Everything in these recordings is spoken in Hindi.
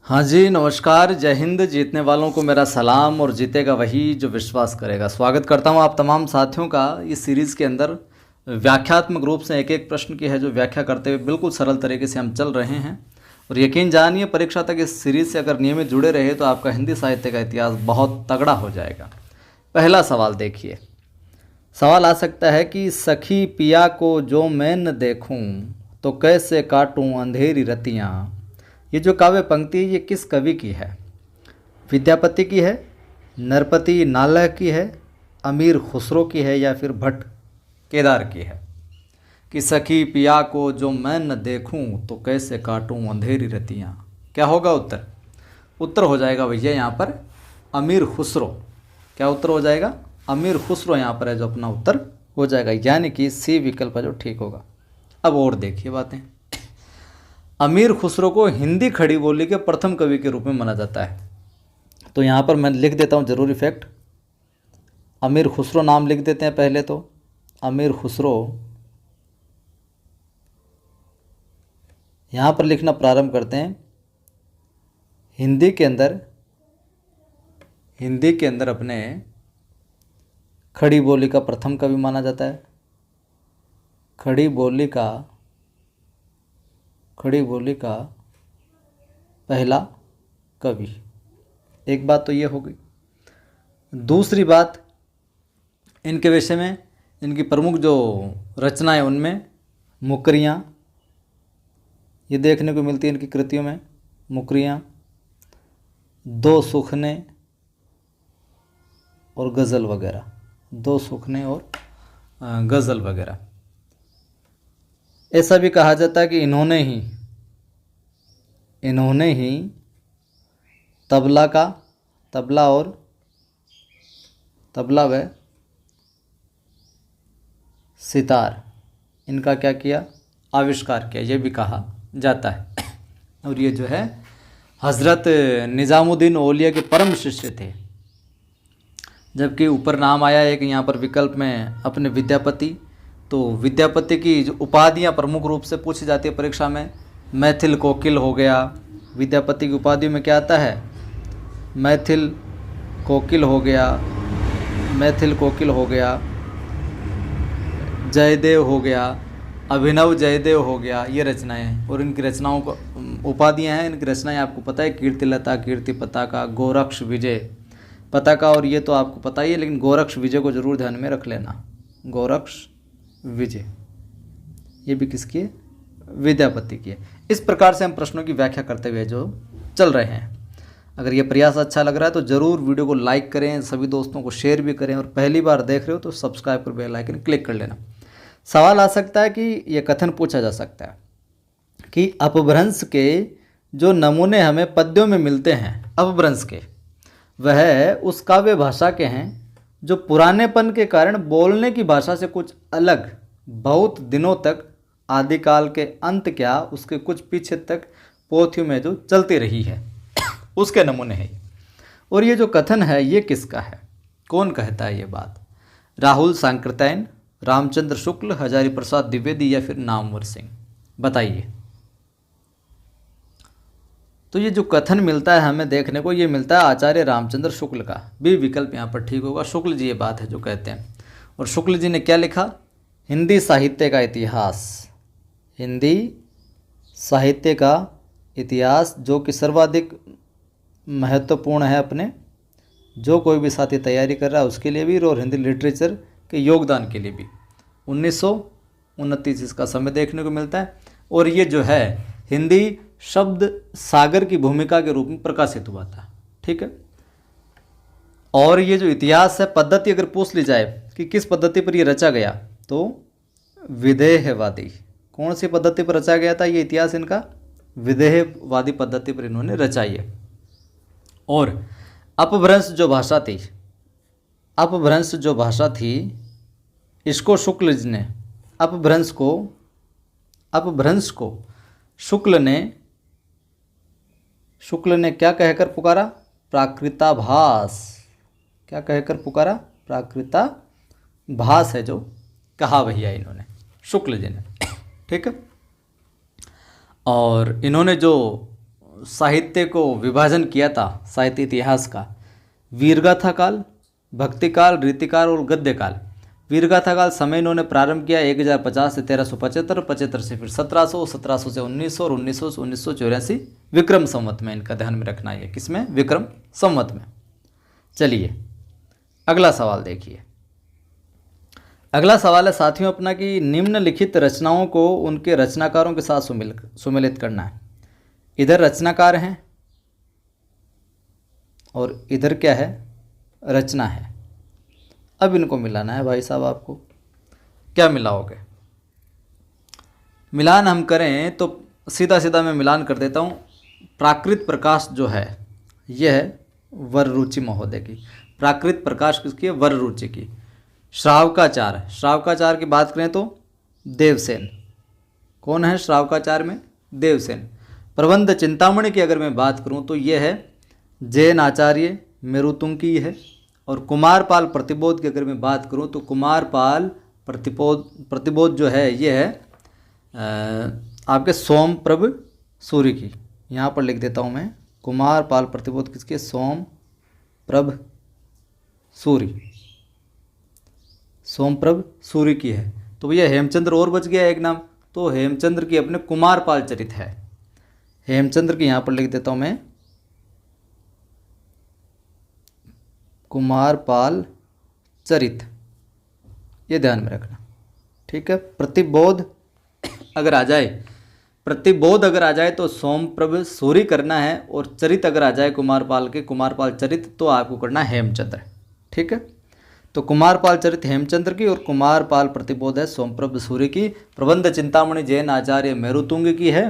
हाँ जी, नमस्कार, जय हिंद। जीतने वालों को मेरा सलाम और जीतेगा वही जो विश्वास करेगा। स्वागत करता हूँ आप तमाम साथियों का इस सीरीज़ के अंदर। व्याख्यात्मक रूप से एक एक प्रश्न की है जो व्याख्या करते हुए बिल्कुल सरल तरीके से हम चल रहे हैं। और यकीन जानिए, परीक्षा तक इस सीरीज़ से अगर नियमित जुड़े रहे तो आपका हिंदी साहित्य का इतिहास बहुत तगड़ा हो जाएगा। पहला सवाल देखिए। सवाल आ सकता है कि सखी पिया को जो मैं न देखूं तो कैसे काटूं अंधेरी रतियां। ये जो काव्य पंक्ति है ये किस कवि की है? विद्यापति की है, नरपति नालय की है, अमीर खुसरो की है या फिर भट्ट केदार की है? कि सखी पिया को जो मैं न देखूं तो कैसे काटूं अंधेरी रतियां। क्या होगा उत्तर? उत्तर हो जाएगा भैया यहाँ पर अमीर खुसरो। क्या उत्तर हो जाएगा? अमीर खुसरो यहाँ पर है जो अपना उत्तर हो जाएगा, यानी कि सी विकल्प है जो ठीक होगा। अब और देखिए बातें। अमीर खुसरो को हिंदी खड़ी बोली के प्रथम कवि के रूप में माना जाता है। तो यहाँ पर मैं लिख देता हूँ जरूरी फैक्ट। अमीर खुसरो नाम लिख देते हैं पहले तो। अमीर खुसरो यहाँ पर लिखना प्रारंभ करते हैं। हिंदी के अंदर अपने खड़ी बोली का प्रथम कवि माना जाता है। खड़ी बोली का पहला कवि। एक बात तो ये हो गई। दूसरी बात, इनके विषय में इनकी प्रमुख जो रचनाएं उनमें मुकरियाँ ये देखने को मिलती है इनकी कृतियों में। मुकरियाँ, दो सुखने और गज़ल वगैरह। दो सुखने और गज़ल वगैरह। ऐसा भी कहा जाता है कि इन्होंने ही तबला व सितार इनका क्या किया? आविष्कार किया, ये भी कहा जाता है। और ये जो है हज़रत निज़ामुद्दीन औलिया के परम शिष्य थे। जबकि ऊपर नाम आया एक यहाँ पर विकल्प में अपने विद्यापति। तो विद्यापति की जो उपाधियाँ प्रमुख रूप से पूछी जाती है परीक्षा में, मैथिल कोकिल हो गया। विद्यापति की उपाधियों में क्या आता है? मैथिल कोकिल हो गया, जयदेव हो गया, अभिनव जयदेव हो गया। ये रचनाएं और इनकी रचनाओं को उपाधियाँ हैं। इनकी रचनाएं आपको पता है, कीर्तिलता, कीर्ति पताका, गोरक्ष विजय पताका। और ये तो आपको पता ही है, लेकिन गोरक्ष विजय को जरूर ध्यान में रख लेना। गोरक्ष विजय ये भी किसकी है? विद्यापति की है। इस प्रकार से हम प्रश्नों की व्याख्या करते हुए जो चल रहे हैं। अगर ये प्रयास अच्छा लग रहा है तो ज़रूर वीडियो को लाइक करें, सभी दोस्तों को शेयर भी करें, और पहली बार देख रहे हो तो सब्सक्राइब कर बेल आइकन क्लिक कर लेना। सवाल आ सकता है कि ये कथन पूछा जा सकता है कि अपभ्रंश के जो नमूने हमें पद्यों में मिलते हैं, अपभ्रंश के, वह उस काव्य भाषा के हैं जो पुरानेपन के कारण बोलने की भाषा से कुछ अलग, बहुत दिनों तक, आदिकाल के अंत क्या उसके कुछ पीछे तक पोथियों में जो चलती रही है, उसके नमूने हैं। और ये जो कथन है ये किसका है? कौन कहता है ये बात? राहुल सांकृत्यायन, रामचंद्र शुक्ल, हजारी प्रसाद द्विवेदी या फिर नामवर सिंह? बताइए। तो ये जो कथन मिलता है हमें देखने को, ये मिलता है आचार्य रामचंद्र शुक्ल का। बी विकल्प यहाँ पर ठीक होगा। शुक्ल जी ये बात है जो कहते हैं। और शुक्ल जी ने क्या लिखा? हिंदी साहित्य का इतिहास। हिंदी साहित्य का इतिहास, जो कि सर्वाधिक महत्वपूर्ण है अपने, जो कोई भी साथी तैयारी कर रहा है उसके लिए भी और हिंदी लिटरेचर के योगदान के लिए भी। 1929 इसका समय देखने को मिलता है। और ये जो है हिंदी शब्द सागर की भूमिका के रूप में प्रकाशित हुआ था। ठीक है। और ये जो इतिहास है, पद्धति अगर पूछ ली जाए कि किस पद्धति पर ये रचा गया, तो विदेहवादी। कौन सी पद्धति पर रचा गया था ये इतिहास? इनका विदेहवादी पद्धति पर इन्होंने रचाई है। और अपभ्रंश जो भाषा थी, इसको शुक्ल जी ने, अपभ्रंश को शुक्ल ने क्या कहकर पुकारा? प्राकृताभास। क्या कहकर पुकारा? प्राकृताभास है जो कहा भैया इन्होंने, शुक्ल जी ने। ठीक है। और इन्होंने जो साहित्य को विभाजन किया था साहित्य इतिहास का, वीरगाथा काल, भक्ति काल, रीतिकाल और गद्य काल। वीरगाथा काल समय इन्होंने प्रारंभ किया 1050 से 1375, 75 से फिर 1700, 1700 से 1900 और 1900 से 1984 विक्रम संवत में। इनका ध्यान में रखना है, किसमें? विक्रम संवत में। चलिए अगला सवाल देखिए। अगला सवाल है साथियों अपना कि निम्नलिखित रचनाओं को उनके रचनाकारों के साथ सुमेलित करना है। इधर रचनाकार हैं और इधर क्या है? रचना है। अब इनको मिलाना है भाई साहब। आपको क्या मिलाओगे? मिलान हम करें तो सीधा सीधा मैं मिलान कर देता हूँ। प्राकृत प्रकाश जो है यह है वररुचि महोदय की। प्राकृत प्रकाश किसकी है? वररुचि की। श्रावकाचार, श्रावकाचार की बात करें तो देवसेन। कौन है श्रावकाचार में? देवसेन। प्रबंध चिंतामणि की अगर मैं बात करूं तो यह है जैन आचार्य मेरुतुंग की है। और कुमारपाल प्रतिबोध की अगर मैं बात करूं तो कुमारपाल प्रतिबोध जो है यह है आपके सोमप्रभ सूर्य की। यहाँ पर लिख देता हूँ मैं, कुमारपाल प्रतिबोध किसके? सोमप्रभ सूर्य, सोमप्रभ सूर्य की है। तो भैया हेमचंद्र और बच गया एक नाम, तो हेमचंद्र की अपने कुमारपाल चरित है। हेमचंद्र की यहाँ पर लिख देता हूँ मैं कुमारपाल चरित, ये ध्यान में रखना, ठीक है। प्रतिबोध अगर आ जाए, प्रतिबोध अगर आ जाए तो सोमप्रभ सूर्य करना है, और चरित अगर आ जाए कुमारपाल के, कुमारपाल चरित, तो आपको करना है हेमचंद्र, ठीक है। तो कुमारपाल चरित हेमचंद्र की और कुमारपाल प्रतिबोध है सोमप्रभ सूर्य की। प्रबंध चिंतामणि जैन आचार्य मेरुतुंग की है।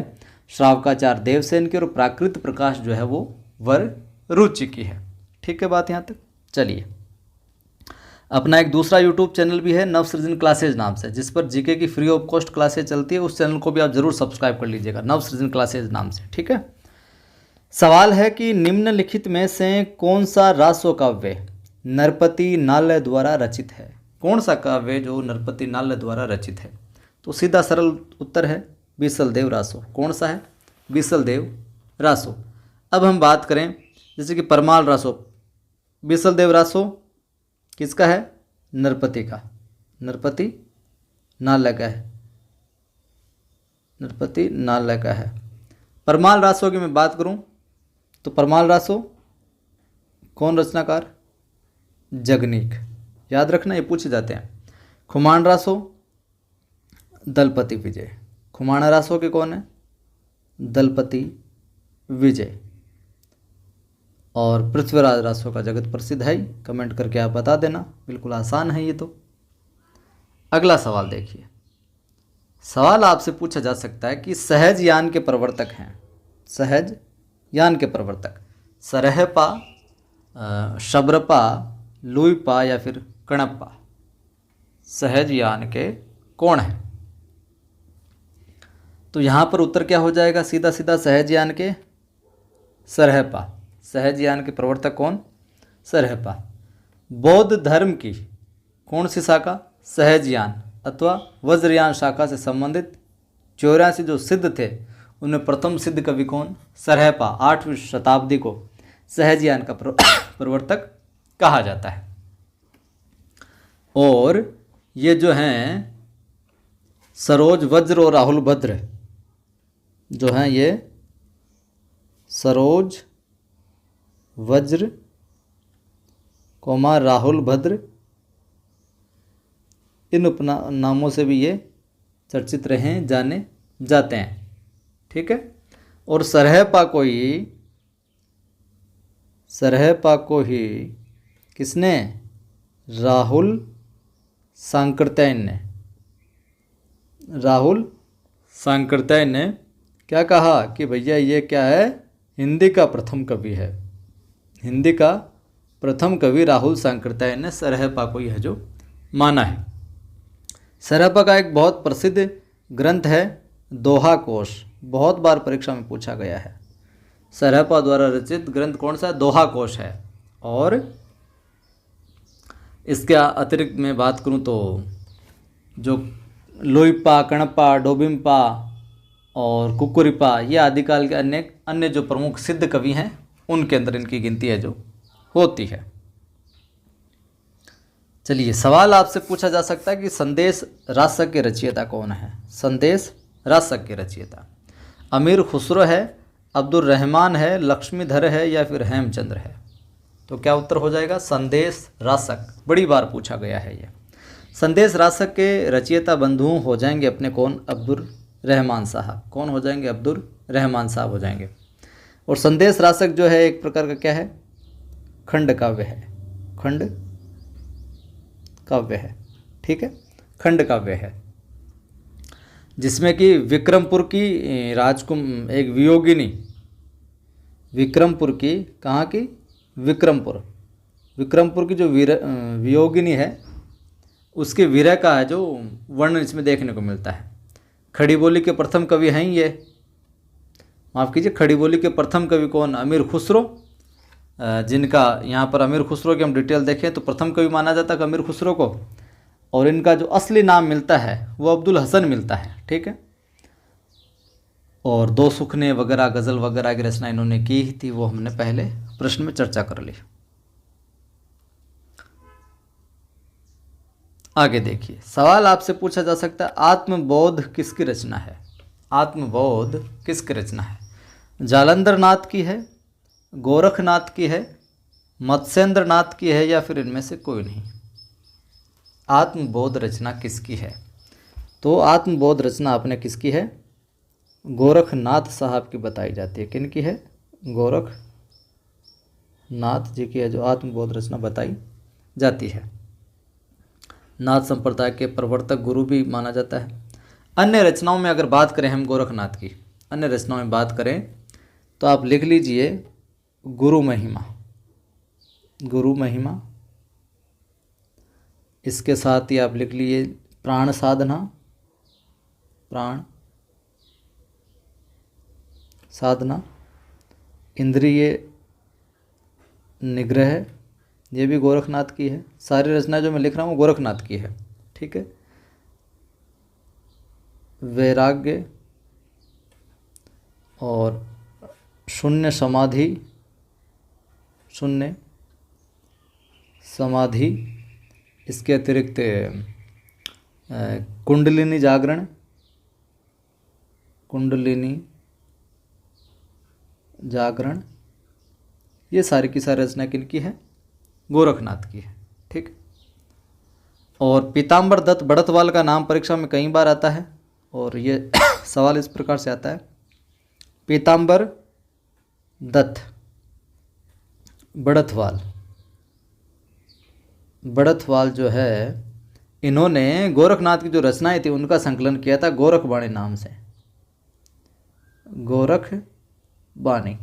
श्रावकाचार देवसेन की और प्राकृत प्रकाश जो है वो वररुचि की है। ठीक है बात यहाँ तक। चलिए अपना एक दूसरा यूट्यूब चैनल भी है नवसृजन क्लासेज नाम से, जिस पर जीके की फ्री ऑफ कॉस्ट क्लासेज चलती है। उस चैनल को भी आप जरूर सब्सक्राइब कर लीजिएगा, नवसृजन क्लासेज नाम से, ठीक है। सवाल है कि निम्नलिखित में से कौन सा रासो काव्य नरपति नाल्य द्वारा रचित है? कौन सा काव्य जो नरपति नाल्य द्वारा रचित है? तो सीधा सरल उत्तर है बीसलदेव रासो। कौन सा है? बीसलदेव रासो। अब हम बात करें जैसे कि परमाल रासो, बीसलदेव रासो किसका है? नरपति का, नरपति नाल्य का है, नरपति नाल्य का है। परमाल रासो की मैं बात करूं तो परमाल रासो कौन रचनाकार? जगनीक, याद रखना, ये पूछे जाते हैं। खुमान रासो दलपति विजय। खुमाणा रासो के कौन है? दलपति विजय। और पृथ्वीराज रासो का जगत प्रसिद्ध है, कमेंट करके आप बता देना, बिल्कुल आसान है ये तो। अगला सवाल देखिए। सवाल आपसे पूछा जा सकता है कि सहज यान के प्रवर्तक हैं, सहज यान के प्रवर्तक सरहपा, शबरपा, लुईपा या फिर कणप्पा, सहज यान के कौन है? तो यहाँ पर उत्तर क्या हो जाएगा? सीधा सीधा सहज यान के सरहपा। सहज यान के प्रवर्तक कौन? सरहपा। बौद्ध धर्म की कौन सी शाखा? सहजयान अथवा वज्रयान शाखा से संबंधित 84 जो सिद्ध थे उनमें प्रथम सिद्ध कवि कौन? सरहपा। 8वीं शताब्दी को सहजयान का प्रवर्तक कहा जाता है। और ये जो हैं सरोज वज्र और राहुल भद्र जो हैं, ये सरोज वज्र कोमा राहुल भद्र, इन उपनामों से भी ये चर्चित रहे, जाने जाते हैं, ठीक है। और सरहपा को ही किसने? राहुल सांकृत्यायन ने, राहुल सांकृत्यायन ने क्या कहा कि भैया ये क्या है? हिंदी का प्रथम कवि है। हिंदी का प्रथम कवि राहुल सांकृत्यायन ने सरहपा को यह जो माना है। सरहपा का एक बहुत प्रसिद्ध ग्रंथ है दोहा कोश, बहुत बार परीक्षा में पूछा गया है। सरहपा द्वारा रचित ग्रंथ कौन सा? दोहा कोश है। और इसके अतिरिक्त मैं बात करूं तो जो लुईपा, कणप्पा, डोबिम्पा, और कुकुरिपा, ये आदिकाल के अन्य अन्य जो प्रमुख सिद्ध कवि हैं उनके अंदर इनकी गिनती है जो होती है। चलिए, सवाल आपसे पूछा जा सकता है कि संदेश राजशक के रचयिता कौन है। संदेश राजशक के रचयिता अमीर खुसरो है, अब्दुल रहमान है, लक्ष्मीधर है या फिर हेमचंद्र है। तो क्या उत्तर हो जाएगा? संदेश राजशक। बड़ी बार पूछा गया है ये। संदेश राजशक के रचयिता बंधु हो जाएंगे अपने कौन? अब्दुल रहमान साहब। कौन हो जाएंगे? अब्दुल रहमान साहब हो जाएंगे। और संदेश राजशक जो है एक प्रकार का क्या है? खंड काव्य है। खंड काव्य है, ठीक है, खंड काव्य है, जिसमें कि विक्रमपुर की एक वियोगिनी, विक्रमपुर की, कहाँ की? विक्रमपुर की जो वियोगिनी है उसके विरह का है जो वर्णन इसमें देखने को मिलता है। खड़ी बोली के प्रथम कवि हैं ये, माफ़ कीजिए, खड़ी बोली के प्रथम कवि कौन? अमीर खुसरो, जिनका यहाँ पर अमीर खुसरो की हम डिटेल देखें तो प्रथम कवि माना जाता है अमीर खुसरो को, और इनका जो असली नाम मिलता है वो अब्दुल हसन मिलता है, ठीक है। और दो सुखने वगैरह, गज़ल वगैरह की रचना इन्होंने की थी, वो हमने पहले प्रश्न में चर्चा कर ली। आगे देखिए, सवाल आपसे पूछा जा सकता है आत्मबोध किसकी रचना है। आत्मबोध किसकी रचना है? जालंधर नाथ की है, गोरखनाथ की है, मत्स्येंद्र नाथ की है या फिर इनमें से कोई नहीं। आत्मबोध रचना किसकी है? तो आत्मबोध रचना आपने किसकी है? गोरखनाथ साहब की बताई जाती है। किन की है? गोरखनाथ जी की है जो आत्मबोध रचना बताई जाती है। नाथ संप्रदाय के प्रवर्तक गुरु भी माना जाता है। अन्य रचनाओं में अगर बात करें हम गोरखनाथ की, अन्य रचनाओं में बात करें तो आप लिख लीजिए गुरु महिमा, गुरु महिमा। इसके साथ ही आप लिख लीजिए प्राण साधना, प्राण साधना, इंद्रिय निग्रह, ये भी गोरखनाथ की है। सारी रचनाएं जो मैं लिख रहा हूँ गोरखनाथ की है, ठीक है। वैराग्य और शून्य समाधि, शून्य समाधि, इसके अतिरिक्त कुंडलिनी जागरण, कुंडलिनी जागरण, ये सारी की सारी रचना किनकी है? गोरखनाथ की है, ठीक। और पीताम्बर दत्त बड़तवाल का नाम परीक्षा में कई बार आता है और ये सवाल इस प्रकार से आता है, पीताम्बर दत्त बड़तवाल, बड़तवाल जो है इन्होंने गोरखनाथ की जो रचनाएं थी उनका संकलन किया था गोरखबाणी नाम से। गोरखबाणी,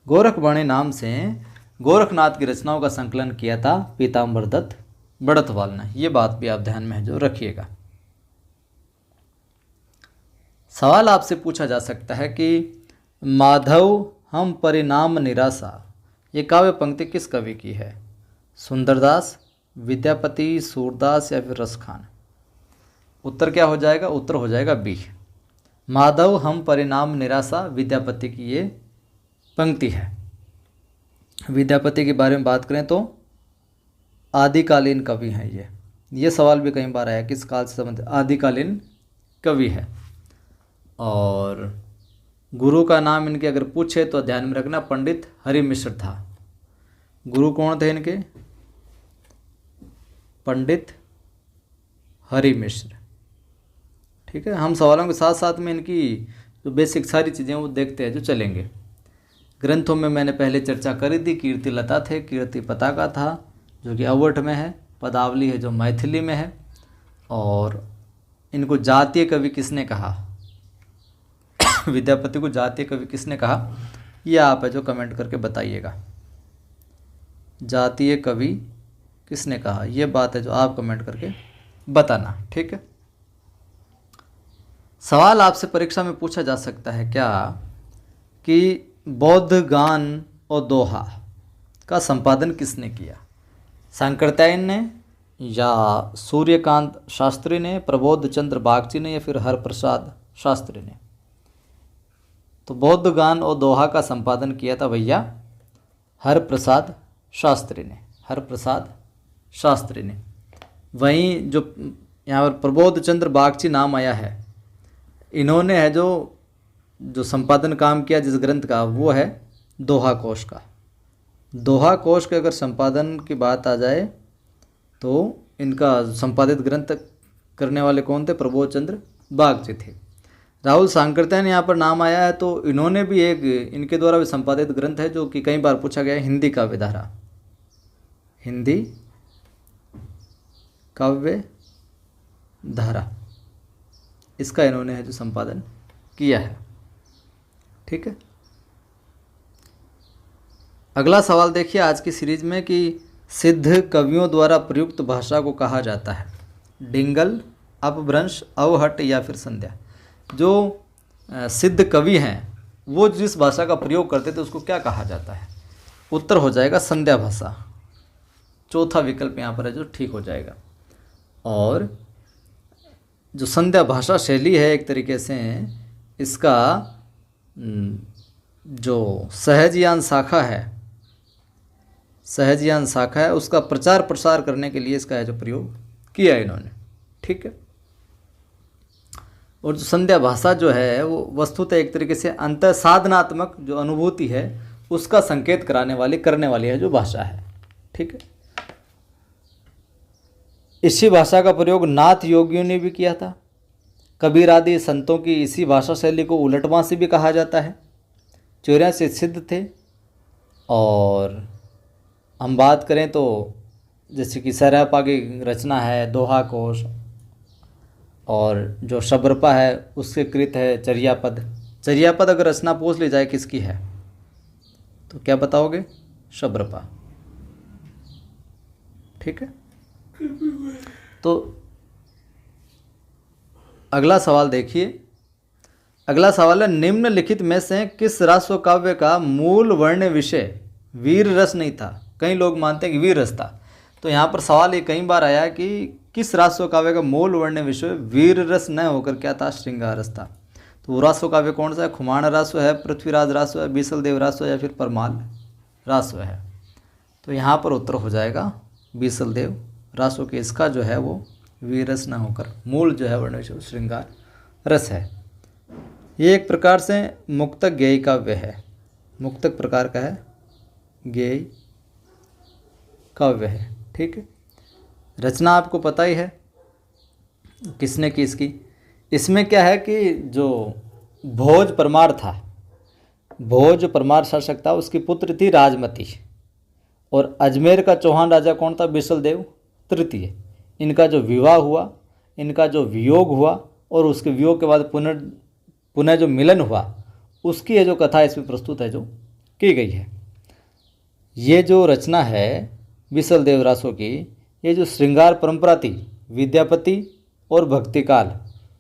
गोरखबाणी नाम से गोरखनाथ की रचनाओं का संकलन किया था पीताम्बर दत्त बड़तवाल ने। ये बात भी आप ध्यान में जो रखिएगा। सवाल आपसे पूछा जा सकता है कि माधव हम परिणाम निराशा, ये काव्य पंक्ति किस कवि की है? सुंदरदास, विद्यापति, सूरदास या फिर रसखान। उत्तर क्या हो जाएगा? उत्तर हो जाएगा बी, माधव हम परिणाम निराशा, विद्यापति की ये पंक्ति है। विद्यापति के बारे में बात करें तो आदिकालीन कवि हैं ये सवाल भी कई बार आया, किस काल से संबंधित? आदिकालीन कवि है। और गुरु का नाम इनके अगर पूछे तो ध्यान में रखना पंडित हरि मिश्र था। गुरु कौन थे इनके? पंडित हरि मिश्र, ठीक है। हम सवालों के साथ साथ में इनकी जो बेसिक सारी चीज़ें वो देखते हैं जो चलेंगे। ग्रंथों में मैंने पहले चर्चा करी थी, कीर्ति लता थे, कीर्ति पताका था जो कि अवध में है, पदावली है जो मैथिली में है। और इनको जातीय कवि किसने कहा? विद्यापति को जातीय कवि किसने कहा? ये आप है जो कमेंट करके बताइएगा, जातीय कवि किसने कहा? ये बात है जो आप कमेंट करके बताना, ठीक है। सवाल आपसे परीक्षा में पूछा जा सकता है क्या कि बौद्ध गान और दोहा का संपादन किसने किया? शंकरत्यायन ने या सूर्यकांत शास्त्री ने, प्रबोध चंद्र बागची ने या फिर हरप्रसाद शास्त्री ने। तो बौद्ध गान और दोहा का संपादन किया था भैया हरप्रसाद शास्त्री ने, हरप्रसाद शास्त्री ने। वहीं जो यहाँ पर प्रबोध चंद्र बागची नाम आया है, इन्होंने है जो संपादन काम किया जिस ग्रंथ का, वो है दोहा कोश का। दोहा कोश के अगर संपादन की बात आ जाए तो इनका संपादित ग्रंथ करने वाले कौन थे? प्रबोध चंद्र बागची थे। राहुल सांकृत्यायन यहाँ पर नाम आया है, तो इन्होंने भी एक इनके द्वारा भी संपादित ग्रंथ है जो कि कई बार पूछा गया है, हिंदी काव्य धारा, हिंदी काव्य धारा, इसका इन्होंने है जो संपादन किया है। ठीक है, अगला सवाल देखिए आज की सीरीज में कि सिद्ध कवियों द्वारा प्रयुक्त भाषा को कहा जाता है डिंगल, अपभ्रंश, अवहट या फिर संध्या। जो सिद्ध कवि हैं वो जिस भाषा का प्रयोग करते थे उसको क्या कहा जाता है? उत्तर हो जाएगा संध्या भाषा। चौथा विकल्प यहाँ पर है जो ठीक हो जाएगा। और जो संध्या भाषा शैली है एक तरीके से इसका जो सहजयान शाखा है, सहजयान शाखा है, उसका प्रचार प्रसार करने के लिए इसका है जो प्रयोग किया इन्होंने। ठीक है, और जो संध्या भाषा जो है वो वस्तुतः एक तरीके से अंतः साधनात्मक जो अनुभूति है उसका संकेत कराने वाली करने वाली है जो भाषा है। ठीक है, इसी भाषा का प्रयोग नाथ योगियों ने भी किया था। कबीर आदि संतों की इसी भाषा शैली को उलटवासी भी कहा जाता है। 84 सिद्ध थे। और हम बात करें तो जैसे कि सरापा की रचना है दोहा कोश, और जो शबरपा है उसके कृत है चर्यापद। चर्यापद अगर रचना पूछ ली जाए किसकी है तो क्या बताओगे? शबरपा। ठीक है, तो अगला सवाल देखिए। अगला सवाल है निम्नलिखित में से किस राष्ट्र काव्य का मूल वर्ण विषय वीर रस नहीं था? कई लोग मानते हैं कि वीर रस था, तो यहाँ पर सवाल ये कई बार आया कि किस राष्ट्र काव्य का मूल वर्ण विषय वीर रस न होकर क्या था? श्रृंगार रस था। तो वो राष्ट्र काव्य कौन सा है? खुमाण राष्ट्र है, पृथ्वीराज राष्ट्र है, बीसल देव राष्ट्र या फिर परमाल राष्ट्र है? तो यहाँ पर उत्तर हो जाएगा बीसल देव राष्ट्र के। इसका जो है वो वीर रस न होकर मूल जो है वर्ण विषय श्रृंगार रस है। ये एक प्रकार से मुक्तक गेय काव्य है, मुक्तक प्रकार का है, गेय काव्य है। ठीक है, रचना आपको पता ही है किसने की इसकी। इसमें क्या है कि जो भोज परमार था, भोज परमार शासक था, उसकी पुत्र थी राजमती, और अजमेर का चौहान राजा कौन था? बिसल देव तृतीय। इनका जो विवाह हुआ, इनका जो वियोग हुआ, और उसके वियोग के बाद पुनः जो मिलन हुआ, उसकी ये जो कथा इसमें प्रस्तुत है जो की गई है। ये जो रचना है बिसल देव रासो की, ये जो श्रृंगार परंपरा थी, विद्यापति और भक्तिकाल,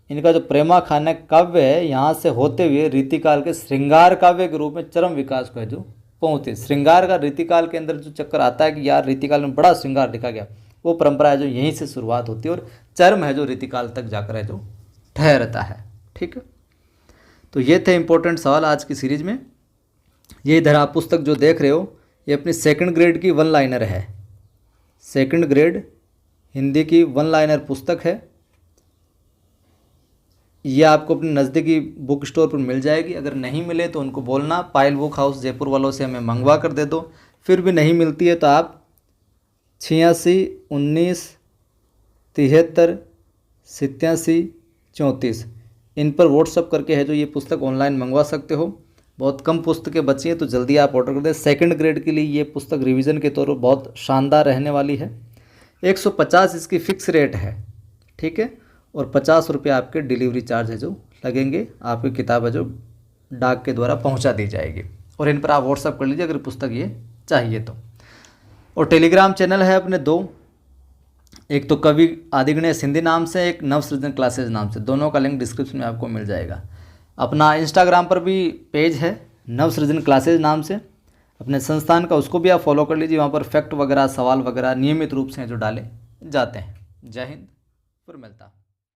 इनका जो प्रेमाखान काव्य है, यहाँ से होते हुए रीतिकाल के श्रृंगार काव्य के रूप में चरम विकास को है जो पहुँचे। श्रृंगार का रीतिकाल के अंदर जो चक्कर आता है कि यार रीतिकाल में बड़ा श्रृंगार दिखा गया, वो परंपरा है जो यहीं से शुरुआत होती है और चरम है जो रीतिकाल तक जाकर है जो ठहरता है। ठीक है, तो ये थे इंपॉर्टेंट सवाल आज की सीरीज में। ये इधर आप पुस्तक जो देख रहे हो ये अपनी सेकंड ग्रेड की 1 लाइनर है, सेकंड ग्रेड हिंदी की 1 लाइनर पुस्तक है। ये आपको अपने नज़दीकी बुक स्टोर पर मिल जाएगी। अगर नहीं मिले तो उनको बोलना पायल बुक हाउस जयपुर वालों से हमें मंगवा कर दे दो। फिर भी नहीं मिलती है तो आप 86 19 73 87 34 इन पर व्हाट्सअप करके है जो ये पुस्तक ऑनलाइन मंगवा सकते हो। बहुत कम पुस्तकें बची हैं तो जल्दी आप ऑर्डर कर दें। सेकंड ग्रेड के लिए ये पुस्तक रिवीजन के तौर पर बहुत शानदार रहने वाली है। 150 इसकी फिक्स रेट है। ठीक है, और 50 रुपये आपके डिलीवरी चार्ज है जो लगेंगे। आपकी किताब है जो डाक के द्वारा पहुंचा दी जाएगी, और इन पर आप व्हाट्सअप कर लीजिए अगर पुस्तक ये चाहिए तो। और टेलीग्राम चैनल है अपने 2, एक तो कवि आदिगणेश हिंदी नाम से, एक नवसृजन क्लासेज नाम से। दोनों का लिंक डिस्क्रिप्शन में आपको मिल जाएगा। अपना इंस्टाग्राम पर भी पेज है नवसृजन क्लासेज नाम से अपने संस्थान का, उसको भी आप फॉलो कर लीजिए। वहाँ पर फैक्ट वगैरह सवाल वगैरह नियमित रूप से जो डाले जाते हैं। जय हिंद, फिर मिलता।